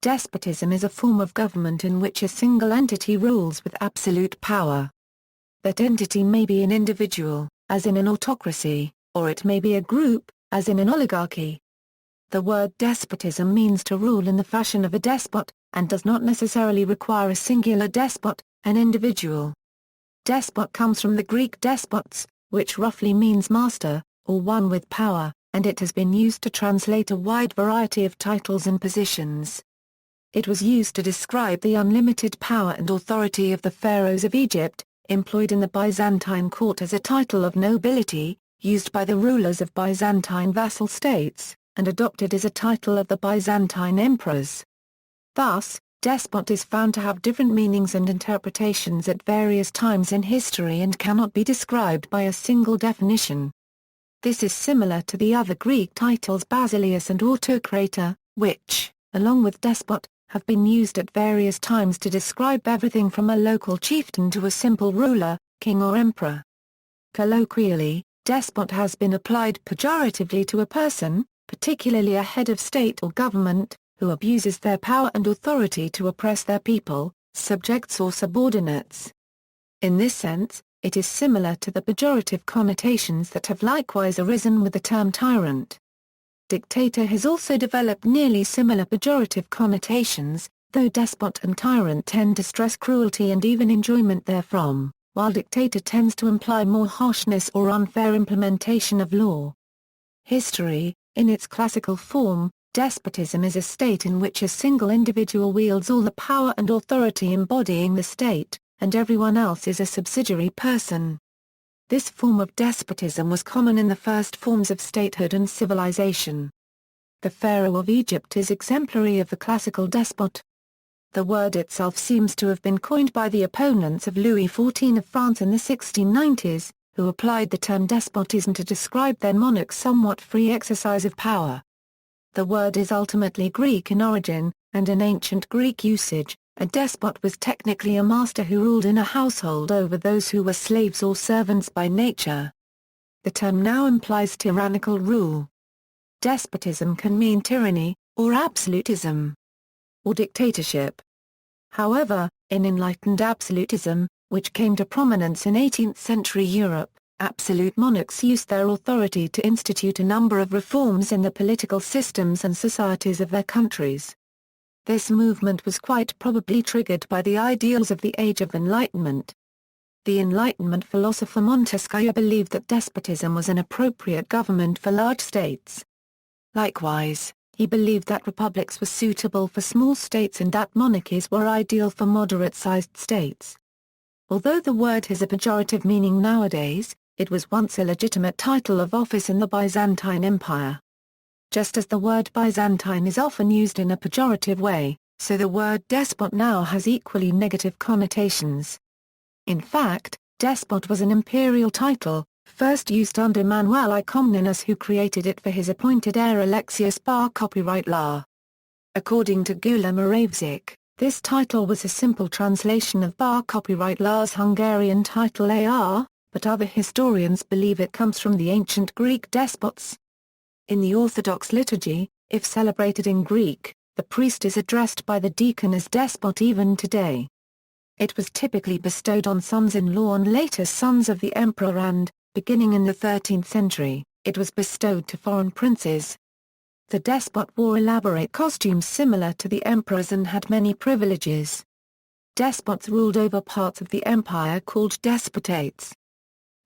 despotism is a form of government in which a single entity rules with absolute power. That entity may be an individual, as in an autocracy, or it may be a group, as in an oligarchy. The word despotism means to rule in the fashion of a despot, and does not necessarily require a singular despot, an individual. Despot comes from the Greek despots, which roughly means master, or one with power, and it has been used to translate a wide variety of titles and positions. It was used to describe the unlimited power and authority of the Pharaohs of Egypt, employed in the Byzantine court as a title of nobility, used by the rulers of Byzantine vassal states, and adopted as a title of the Byzantine Emperors. Thus, despot is found to have different meanings and interpretations at various times in history and cannot be described by a single definition. This is similar to the other Greek titles basileus and autokrator, which, along with despot, have been used at various times to describe everything from a local chieftain to a simple ruler, king or emperor. Colloquially, despot has been applied pejoratively to a person, particularly a head of state or government, who abuses their power and authority to oppress their people, subjects or subordinates. In this sense, it is similar to the pejorative connotations that have likewise arisen with the term tyrant. Dictator has also developed nearly similar pejorative connotations, though despot and tyrant tend to stress cruelty and even enjoyment therefrom, while dictator tends to imply more harshness or unfair implementation of law. History, in its classical form, despotism is a state in which a single individual wields all the power and authority embodying the state, and everyone else is a subsidiary person. This form of despotism was common in the first forms of statehood and civilization. The Pharaoh of Egypt is exemplary of the classical despot. The word itself seems to have been coined by the opponents of Louis XIV of France in the 1690s, who applied the term despotism to describe their monarch's somewhat free exercise of power. The word is ultimately Greek in origin, and in ancient Greek usage, a despot was technically a master who ruled in a household over those who were slaves or servants by nature. The term now implies tyrannical rule. Despotism can mean tyranny, or absolutism, or dictatorship. However, in enlightened absolutism, which came to prominence in 18th-century Europe, absolute monarchs used their authority to institute a number of reforms in the political systems and societies of their countries. This movement was quite probably triggered by the ideals of the Age of Enlightenment. The Enlightenment philosopher Montesquieu believed that despotism was an appropriate government for large states. Likewise, he believed that republics were suitable for small states and that monarchies were ideal for moderate-sized states. Although the word has a pejorative meaning nowadays, it was once a legitimate title of office in the Byzantine Empire. Just as the word Byzantine is often used in a pejorative way, so the word despot now has equally negative connotations. In fact, despot was an imperial title, first used under Manuel I Comnenus, who created it for his appointed heir Alexius Bar copyright law. According to Gyula Moravcsik, this title was a simple translation of Bar copyright law's Hungarian title AR, but other historians believe it comes from the ancient Greek despots. In the Orthodox liturgy, if celebrated in Greek, the priest is addressed by the deacon as despot even today. It was typically bestowed on sons-in-law and later sons of the emperor and, beginning in the 13th century, it was bestowed to foreign princes. The despot wore elaborate costumes similar to the emperors and had many privileges. Despots ruled over parts of the empire called despotates.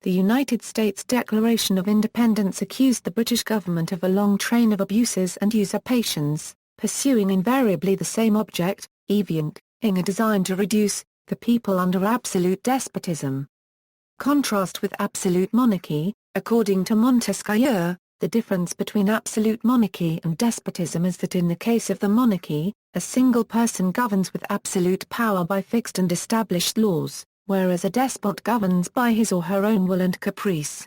The United States Declaration of Independence accused the British government of a long train of abuses and usurpations, pursuing invariably the same object, in a design to reduce the people under absolute despotism. Contrast with absolute monarchy, according to Montesquieu, the difference between absolute monarchy and despotism is that in the case of the monarchy, a single person governs with absolute power by fixed and established laws, whereas a despot governs by his or her own will and caprice.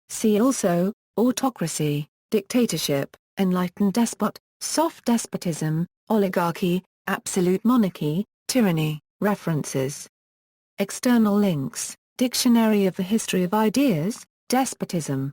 See also, autocracy, dictatorship, enlightened despot, soft despotism, oligarchy, absolute monarchy, tyranny. References. External links, Dictionary of the History of Ideas, Despotism.